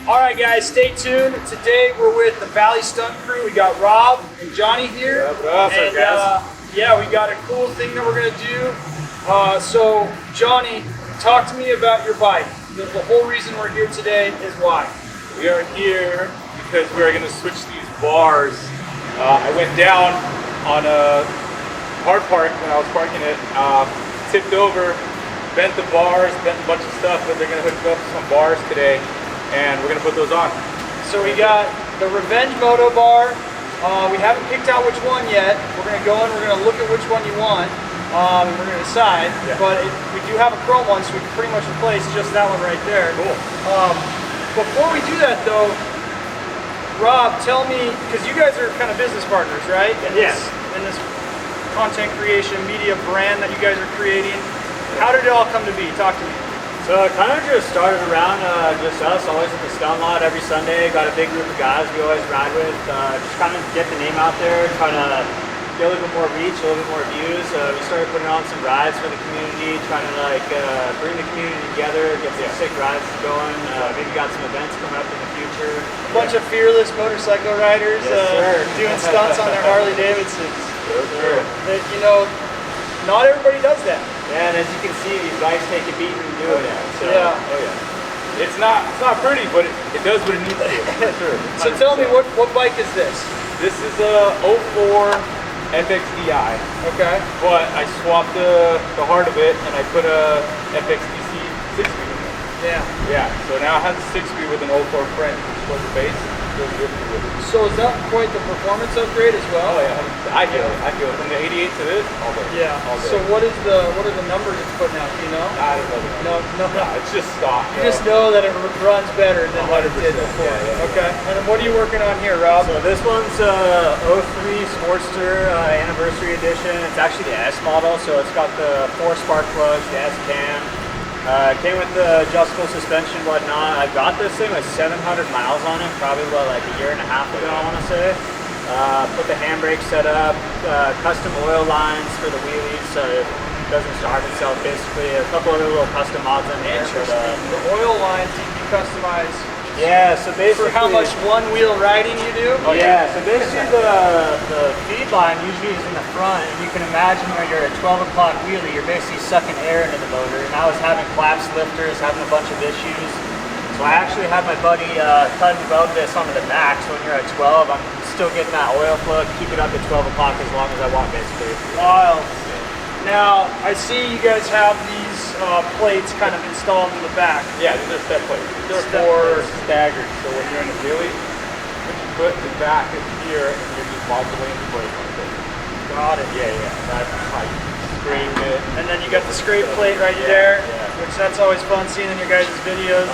All right, guys, stay tuned. Today we're with the Valley Stunt Crew. We got Rob and Johnny here. And yeah, we got a cool thing that we're gonna do. So Johnny, talk to me about your bike. The whole reason we're here today is why? We are here because we're gonna switch these bars. I went down on a hard park when I was parking it, tipped over, bent the bars, bent a bunch of stuff, but they're gonna hook up some bars today. And we're gonna put those on. So we got the Revenge Moto bar. We haven't picked out which one yet. We're gonna go in, we're gonna look at which one you want, and we're gonna decide. Yeah. But we do have a chrome one, so we can pretty much replace just that one right there. Cool. Before we do that though, Rob, tell me, because you guys are kind of business partners, right? Yes. In this content creation media brand that you guys are creating. How did it all come to be? Talk to me. So it kind of just started around just us, always at the stunt lot every Sunday. Got a big group of guys we always ride with. Just kind of get the name out there, trying to get a little bit more reach, a little bit more views. We started putting on some rides for the community, trying to like bring the community together, get some sick rides going. Maybe got some events coming up in the future. A bunch of fearless motorcycle riders doing stunts on their Harley Davidsons. Sure. You know, not everybody does that. Yeah, and as you can see, these bikes take a beating doing it. So, yeah. Oh yeah. It's not pretty, but it does what it needs to do. Sure. So tell me, what bike is this? This is a 04 FXDI. Okay. But I swapped the heart of it and I put a FXDC 6-speed in it. Yeah. Yeah. So now it has a 6-speed with an 04 frame, which was the base. Really good with it. So is that quite the performance upgrade as well? Oh yeah. I feel it. From the 88 to this, all day. Yeah. All day. So what are the numbers it's putting out? Do you know? I don't know. No. It's just stock. You just know that it runs better than what it did before. Yeah. Okay. And then what are you working on here, Rob? So this one's 03 Sportster Anniversary Edition. It's actually the S model, so it's got the 4 spark plugs, the S cam. Came with the adjustable suspension and whatnot. I got this thing with 700 miles on it, probably like a year and a half ago, I want to say. Put the handbrake set up, custom oil lines for the wheelies so it doesn't starve itself basically. A couple other little custom mods in there. Interesting. The oil lines you customize. Yeah, so basically... For how much one-wheel riding you do? Oh yeah, so basically the feed line usually is in the front, and you can imagine when you're at 12 o'clock wheelie, you're basically sucking air into the motor, and I was having collapse lifters, having a bunch of issues. So I actually had my buddy cut and weld this onto the back, so when you're at 12, I'm still getting that oil flow, keep it up at 12 o'clock as long as I want basically. Wild. Now, I see you guys have these plates kind of installed in the back. Yeah, these are step plates. These are 4 staggered. So when you're in a wheelie, put your foot in the back is here, and you're just modulating the brake like this. Got it. Yeah. That's how you scrape it. And then you got the scrape plate right there, which that's always fun seeing in your guys' videos.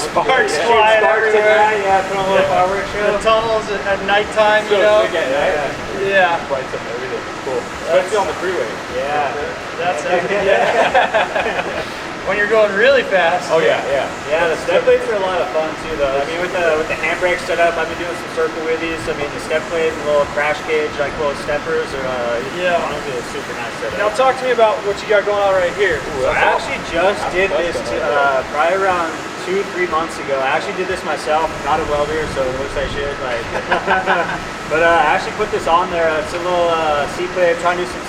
Sparks flying everywhere. Yeah, put on a little fireworks show. The tunnels at nighttime, you know. Yeah. Lights up everything. Cool. Especially on the freeway. Yeah. That's it. When you're going really fast. Oh yeah. Yeah, the step plates are a lot of fun too though. I mean with the handbrake set up, I've been doing some circle wheelies. I mean the step plates and little crash gauge, like little steppers are honestly a super nice setup. Now talk to me about what you got going on right here. So I actually just did this probably around 2-3 months ago. I actually did this myself, not a welder, so it looks like I should like but I actually put this on there. It's a little C-plate, trying to do some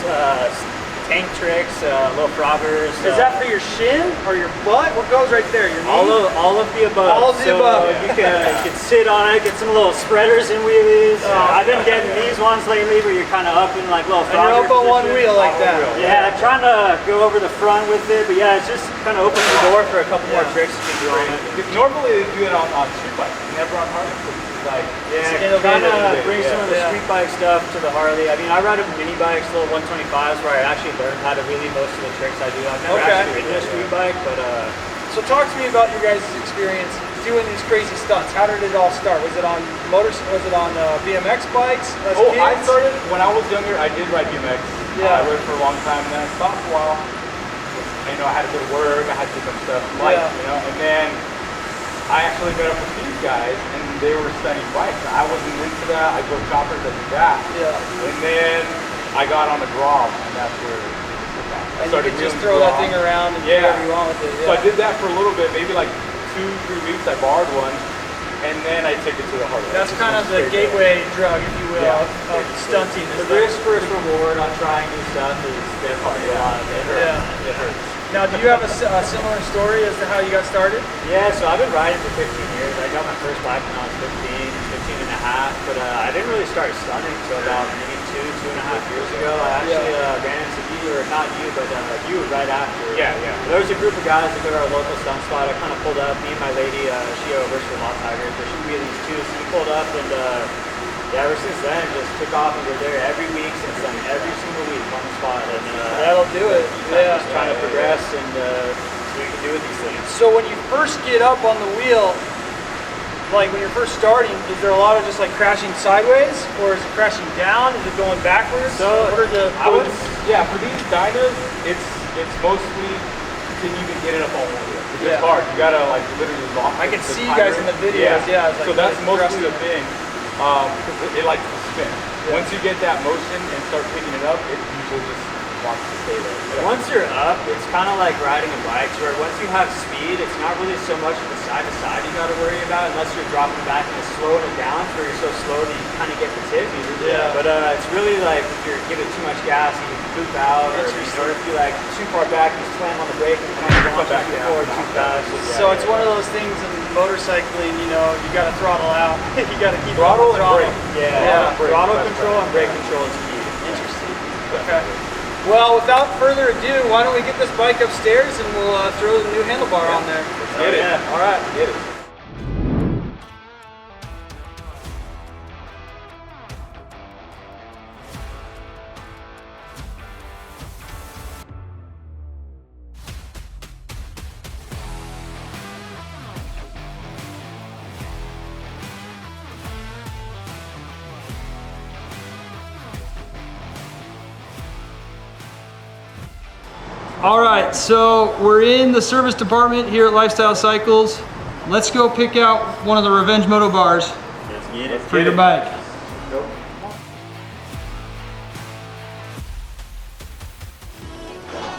tank tricks, little froggers. Is that for your shin or your butt? What goes right there? Your knee? All of the above. All of the above. You can sit on it, get some little spreaders and wheelies. I've been getting these ones lately where you're kind of up in like little frogger. And you're up on one wheel like that. Yeah, trying to go over the front with it, but yeah, it's just kind of opens the door for a couple more tricks you can do on it. Normally they do it on street bikes, never on Harley. Kind of bring some of the street bike stuff to the Harley. I mean, I ride mini bikes, little 125s, where I actually learned how to wheelie most of the tricks I do. I've never actually ridden a street bike, but So talk to me about your guys' experience doing these crazy stunts. How did it all start? Was it on BMX bikes? I started when I was younger. I did ride BMX. Yeah. I rode for a long time, and then I stopped for a while. You know, I had to go to work. I had to do some stuff in life. You know, and then I actually met up with these guys, and they were stunning bikes. I wasn't into that. I drove choppers that do that. Yeah. And then I got on the Grob, and that's where I started you could just throw that thing around and do whatever you want with it. Yeah. So I did that for a little bit, maybe like 2-3 weeks. I borrowed one, and then I take it to the Harley. That's kind of the gateway drug, if you will, of stunting. The risk versus reward on trying new stuff is definitely a lot of it. Yeah. It hurts. Now, do you have a similar story as to how you got started? Yeah, so I've been riding for 15 years. I got my first bike when I was 15 and a half, but I didn't really start stunning until about maybe 2.5 years ago. I actually ran into you, or not you, but you right after. Yeah. There was a group of guys that go to our local stunt spot. I kind of pulled up, me and my lady, she works for Law Tigers, but she wheelies too, so we pulled up and ever since then, just took off and we're there every week since then, every single week on the spot. And that'll do it. Yeah. Just trying to progress and see what we can do with these things. So when you first get up on the wheel, like when you're first starting, is there a lot of just like crashing sideways, or is it crashing down? Is it going backwards? So what are the? For these Dynas, it's mostly to even get it up on one wheel. It's hard. You gotta like literally lock. I can see you guys in the videos. Yeah. It's like so that's mostly the thing. Because it likes to spin. Yeah. Once you get that motion and start picking it up, it usually just wants to stay there. Once you're up, it's kind of like riding a bike, where once you have speed, it's not really so much of the side to side you got to worry about, unless you're dropping back and slowing it down, where you're so slow that you kind of get the tizzy. Yeah. But it's really like if you're giving too much gas, you can poop out, or if you like too far back, you slam on the brake and kind of launch back forward too fast. So it's one of those things in motorcycling, you know, you got to throttle out. You got to keep throttle and brake. Yeah. Throttle control and brake control is key. Interesting. Okay. Well, without further ado, why don't we get this bike upstairs and we'll throw the new handlebar on there. Get it. Yeah. All right. Get it. All right, so we're in the service department here at Lifestyle Cycles. Let's go pick out one of the Revenge Moto bars Let's get it. for your bike. Go.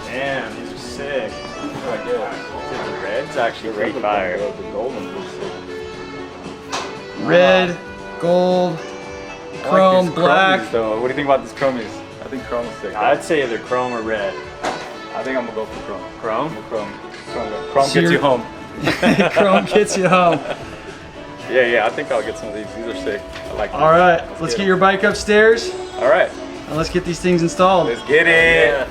Damn, these are sick. Like, yeah. The red's actually pretty fire. The golden looks sick. Red, gold, chrome, black. So, what do you think about these chromies? I think chrome is sick. I'd say either chrome or red. I think I'm gonna go for chrome. Chrome? Chrome gets you home. Chrome gets you home. Yeah, I think I'll get some of these. These are sick. I like them. All right, let's get your bike upstairs All right, and let's get these things installed. let's get it. Yeah.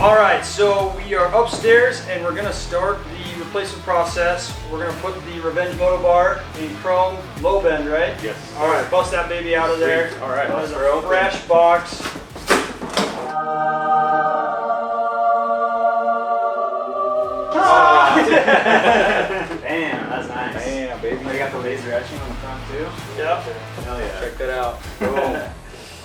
All right, so we are upstairs and we're gonna start the replacement process. We're gonna put the Revenge Moto bar in chrome low bend, right? Yes. All right, bust that baby out of there. All right, That is we're a open. fresh box. Damn, that's nice. Damn, baby. You got the laser etching on the front too? Yep. Hell yeah. Check that out. Boom.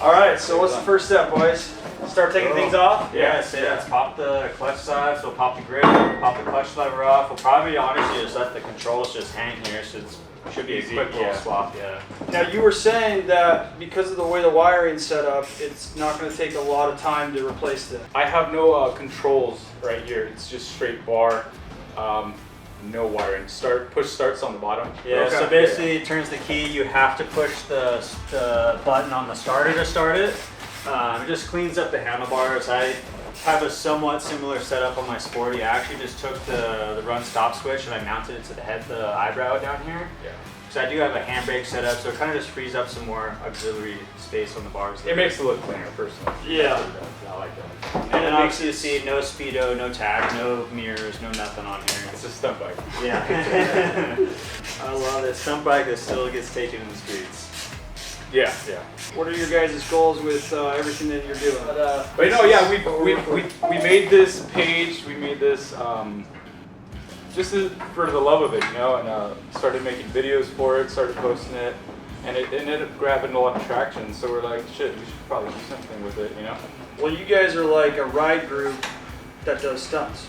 All right, so what's the first step, boys? Start taking things off? Yes, let's pop the clutch side, so we'll pop the grip, pop the clutch lever off. We'll probably honestly just let the controls just hang here, so it should be a quick little swap, yeah. Now you were saying that because of the way the wiring's set up, it's not going to take a lot of time to replace this. I have no controls right here. It's just straight bar. No wiring. Push starts on the bottom. Yeah, Okay. so basically it turns the key, you have to push the button on the starter to start it. It just cleans up the handlebars. I have a somewhat similar setup on my Sporty. I actually just took the run stop switch and I mounted it to the eyebrow down here. Yeah. Because I do have a handbrake set up, so it kind of just frees up some more auxiliary space on the bars. It makes it look cleaner, personally. Yeah. I like that. And then obviously you see no speedo, no tag, no mirrors, no nothing on here. It's a stunt bike. Yeah. I love it. Some bike that still gets taken in the streets. Yeah. What are your guys' goals with everything that you're doing? But no, yeah, we made this page. We made this just for the love of it, you know, and started making videos for it. Started posting it, and it ended up grabbing a lot of traction. So we're like, shit, we should probably do something with it, you know. Well, you guys are like a ride group that does stunts.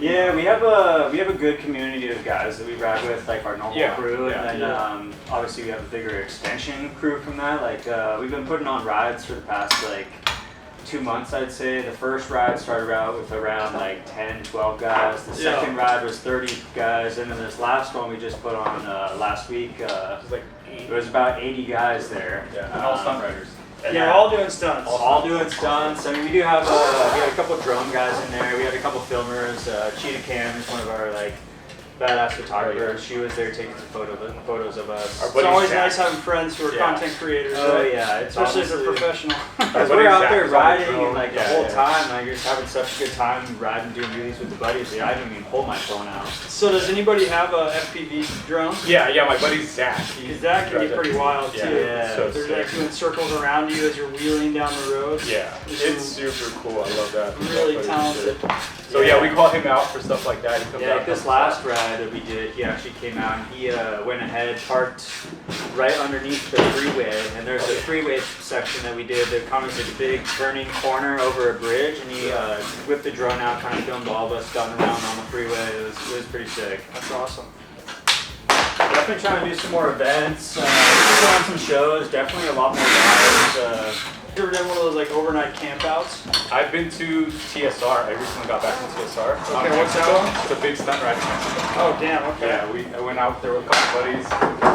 Yeah, we have a good community of guys that we ride with, like our normal crew, and then obviously we have a bigger extension crew from that. Like we've been putting on rides for the past like 2 months, I'd say. The first ride started out with around like 10, 12 guys. The second ride was 30 guys, and then this last one we just put on last week. It was about 80 guys there. Yeah, all stunt riders. Yeah, all doing stunts. All doing stunts. I mean, we do have we had a couple drone guys in there. We had a couple filmers. Cheetah Cam is one of our like badass photographers. She was there taking some photos of us. It's always nice having friends who are content creators. Oh right? Yeah, especially if they're professional. Because we're out there riding and like the whole time, like you're just having such a good time riding, doing wheelies with the buddies. I didn't even pull my phone out. So does anybody have a FPV drone? Yeah, my buddy Zach. Because that can be pretty wild too. Yeah, so they're like doing circles around you as you're wheeling down the road. Yeah, it's super cool. I love that. Really talented. So yeah, we call him out for stuff like that. He comes out like this last ride that we did, he actually came out and he went ahead, parked right underneath the freeway, and there's a freeway section that we did that comes like a big burning corner over a bridge, and he whipped the drone out, kind of filmed all of us gunning around on the freeway. It was pretty sick. That's awesome. Definitely trying to do some more events, put on some shows, definitely a lot more rides. You ever done one of those like overnight campouts? I've been to TSR. I recently got back from TSR. Okay, what's that one? It's a big stunt riding. Oh damn, okay. Yeah, I went out there with a couple buddies.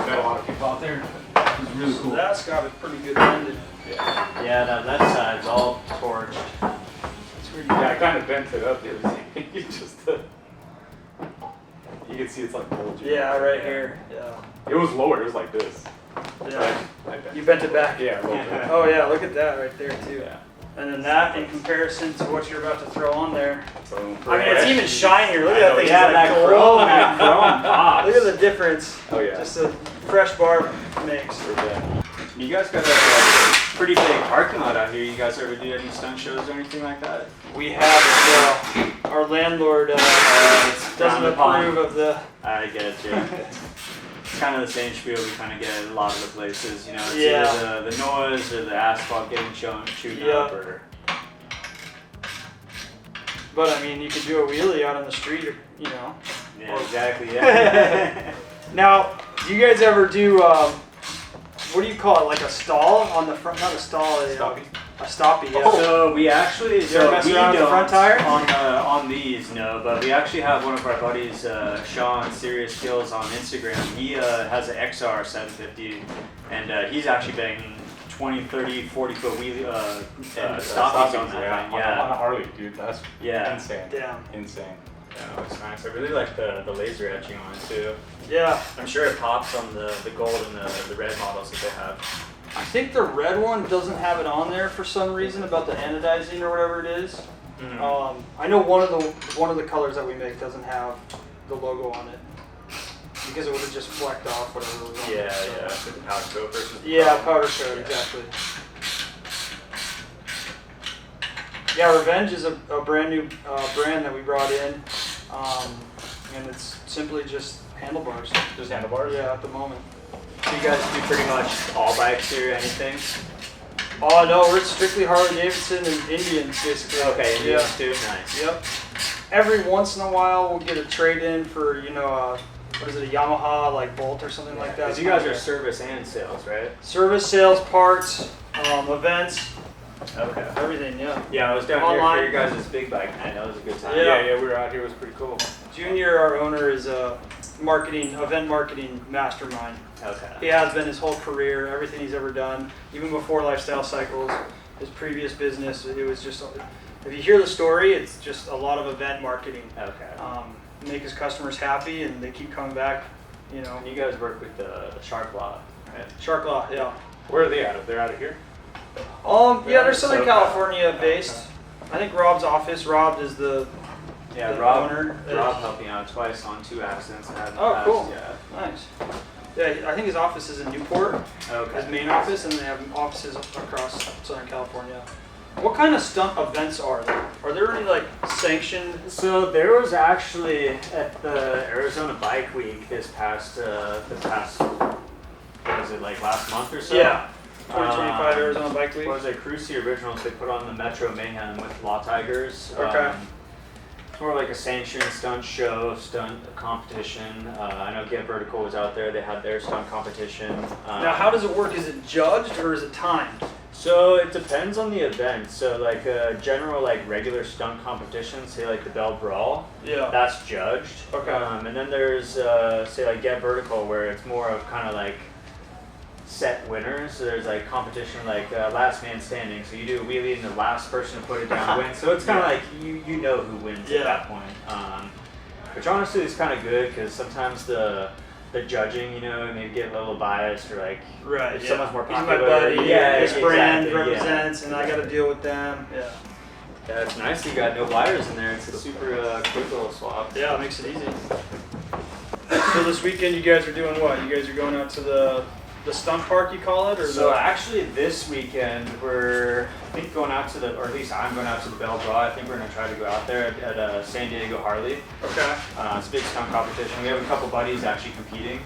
Met a lot of people out there. It was really cool. That's got it pretty good ended. Yeah, that side's all torched. Yeah, I kind of bent it up. It was you just you can see it's like bulging. Yeah, right here. Yeah. It was lower. It was like this. Yeah. I bent. You bent it back. Yeah, a little bit. Oh yeah, look at that right there too. Yeah. And then that in comparison to what you're about to throw on there. Boom. I mean, it's even shinier. Look at that thing. Yeah, that chrome, that chrome pops. Look at the difference. Oh yeah. Just a fresh bar makes. You guys got a pretty big parking lot out here. You guys ever do any stunt shows or anything like that? We have as well. Our landlord doesn't approve of the. I get you. It's kind of the same spiel we kind of get at a lot of the places. You know, it's Yeah. either the noise or the asphalt getting chewed up or. But I mean, you could do a wheelie out on the street, you know. Yeah, exactly. Yeah. Now, do you guys ever do? What do you call it? Like a stall on the front? Not a stall. Stoppy. A stoppie. Yeah. So we actually, You ever mess around with the front tire? On these, no, but we actually have one of our buddies, Sean, Serious Kills on Instagram. He has an XR 750, and he's actually banging 20, 30, 40 foot wheelie stoppies on that thing. Yeah. On a Harley, dude. That's insane. Damn. Insane. Yeah, it's nice. I really like the laser etching on it too. Yeah. I'm sure it pops on the gold and the red models that they have. I think the red one doesn't have it on there for some reason about the anodizing or whatever it is. Mm-hmm. I know one of the colors that we make doesn't have the logo on it because it would have just flecked off whatever was on it. So. Yeah. With the powder coat versus the Yeah, powder coat, exactly. Yeah, Revenge is a brand new brand that we brought in, and it's simply just handlebars. Just handlebars? Yeah, at the moment. So you guys do pretty much all bikes or anything? Oh no, we're strictly Harley Davidson and Indians basically. Okay, Indians too. Nice. Yep. Every once in a while, we'll get a trade-in for what is it, a Yamaha like Bolt or something like that. Because you guys are service and sales, right? Service, sales, parts, events, Okay. everything. Yeah. Yeah, I was down Online. here for your guys' big bike night. That was a good time. Yeah. Yeah, we were out here. It was pretty cool. Junior, our owner, is a event marketing mastermind. Okay. He has been his whole career, everything he's ever done, even before Lifestyle Cycles, his previous business. It was just, if you hear the story, it's just a lot of event marketing. Okay. Make his customers happy, and they keep coming back. You know. And you guys work with the Shark Law, right? Shark Law, yeah. Where are they out of? They're out of here? Yeah, they're Southern SoCal. California based. I think Rob's office. Rob is the Yeah, the Rob. owner. Rob helped me out twice on 2 accidents I had in the Oh, past. cool. Yeah. Nice. Yeah, I think his office is in Newport, Okay. his main office, and they have offices across Southern California. What kind of stunt events are there? Are there any like sanctioned? So there was actually at the Arizona Bike Week this past what was it, like last month or so? Yeah. 2025 Arizona Bike Week. What was it? Cruci Originals, they put on the Metro Mayhem with Law Tigers. Okay. It's more like a sanctioned stunt show, stunt competition. I know Get Vertical was out there. They had their stunt competition. Now, how does it work? Is it judged or is it timed? So it depends on the event. So like general like regular stunt competitions, say like the Bell Brawl, Yeah. that's judged. Okay. And then there's say like Get Vertical, where it's more of kind of like set winners. So there's like competition like last man standing. So you do a wheelie and the last person to put it down wins. So it's kind of like you know who wins at that point. Which honestly is kind of good because sometimes the judging, you know, maybe get a little biased or like if someone's more popular. He's my buddy. This brand exactly, represents, and I got to deal with them. Yeah. Yeah, it's nice you got no wires in there. It's a super quick little swap. Yeah, it makes it easy. So this weekend you guys are doing what? You guys are going out to the stunt park, you call it? Or so actually this weekend we're, I think, going out to the, or at least I'm going out to the Bell Brawl. I think we're going to try to go out there at San Diego Harley. Okay. It's a big stunt competition. We have a couple buddies actually competing.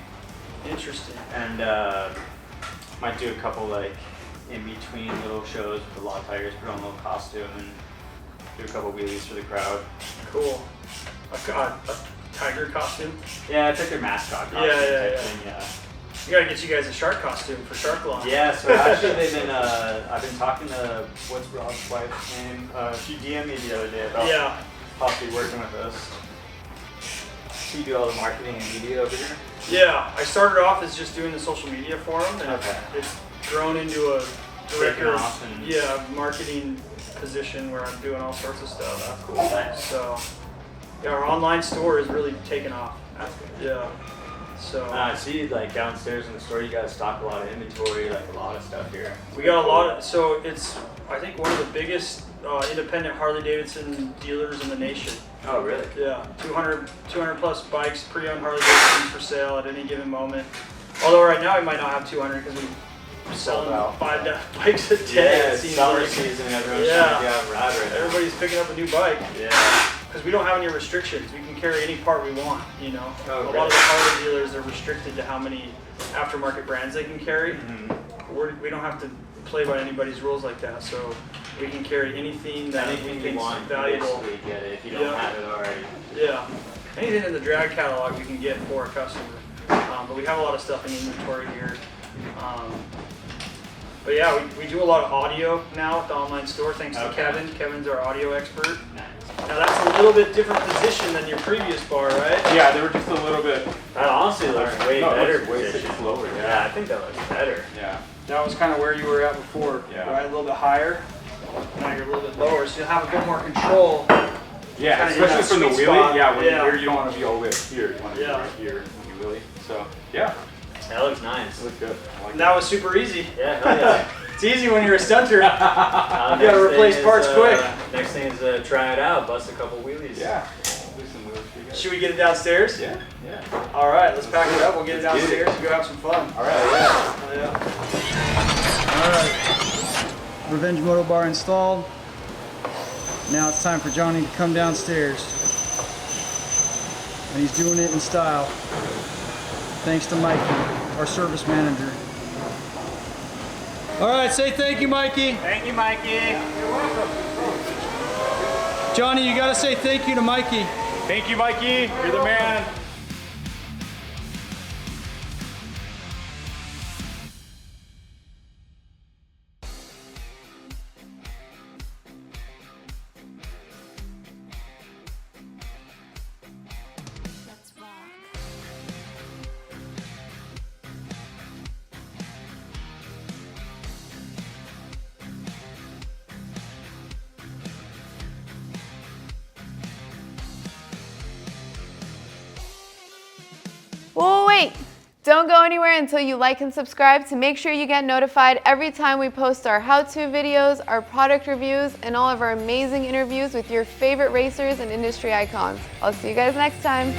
Interesting. And might do a couple like in between little shows with the law tigers, put on a little costume and do a couple wheelies for the crowd. Cool. A tiger costume? Yeah, it's like their mascot costume type thing, yeah. We gotta get you guys a shark costume for Shark Law. Yeah, so actually they've been, I've been talking to, what's Rob's wife's name? She DM'd me the other day about possibly working with us. So you do all the marketing and media over here? Yeah, I started off as just doing the social media for them, and it's grown into a director of marketing position where I'm doing all sorts of stuff. That's cool. Nice. So, yeah, our online store is really taken off. Yeah. So I see like downstairs in the store you guys stock a lot of inventory, like a lot of stuff here. We got a lot of, so it's, I think, one of the biggest independent Harley Davidson dealers in the nation. Oh, really? Yeah, 200 plus bikes, pre-owned Harley Davidson for sale at any given moment. Although right now we might not have 200 because we're selling 5 bikes a day. Yeah, it's summer season, everyone's trying to get rad right now. Everybody's picking up a new bike. Yeah. Because we don't have any restrictions. We can carry any part we want, you know. Oh, a lot of the Harley dealers are restricted to how many aftermarket brands they can carry. We don't have to play by anybody's rules like that, so we can carry anything that we think is valuable. You get it if you don't have it already. Yeah, anything in the drag catalog we can get for a customer. But we have a lot of stuff in inventory here. But yeah, we do a lot of audio now at the online store thanks to Kevin. Kevin's our audio expert. Nice. Now that's a little bit different position than your previous bar, right? Yeah, they were just a little bit. That honestly looks way better. It's lower. Yeah, I think that looks better. Yeah. That was kind of where you were at before, right? A little bit higher. Now you're a little bit lower, so you'll have a bit more control. Yeah, especially from the wheelie. Yeah, when you're here, you don't want to be all the way up here. You want to be right here when you wheelie. So, yeah. That looks nice. It looks good. And that was super easy. Yeah, hell yeah. It's easy when you're a stunter. You gotta replace parts quick. Next thing is try it out, bust a couple wheelies. Yeah. Do some wheelies for you guys. Should we get it downstairs? Yeah. Yeah. All right, let's pack it up. We'll get it downstairs and go have some fun. All right. All right. Revenge Moto bar installed. Now it's time for Johnny to come downstairs. And he's doing it in style. Thanks to Mikey, our service manager. All right, say thank you, Mikey. Thank you, Mikey. You're welcome. Johnny, you gotta say thank you to Mikey. Thank you, Mikey. You're the man. Whoa, wait! Don't go anywhere until you like and subscribe to make sure you get notified every time we post our how-to videos, our product reviews, and all of our amazing interviews with your favorite racers and industry icons. I'll see you guys next time.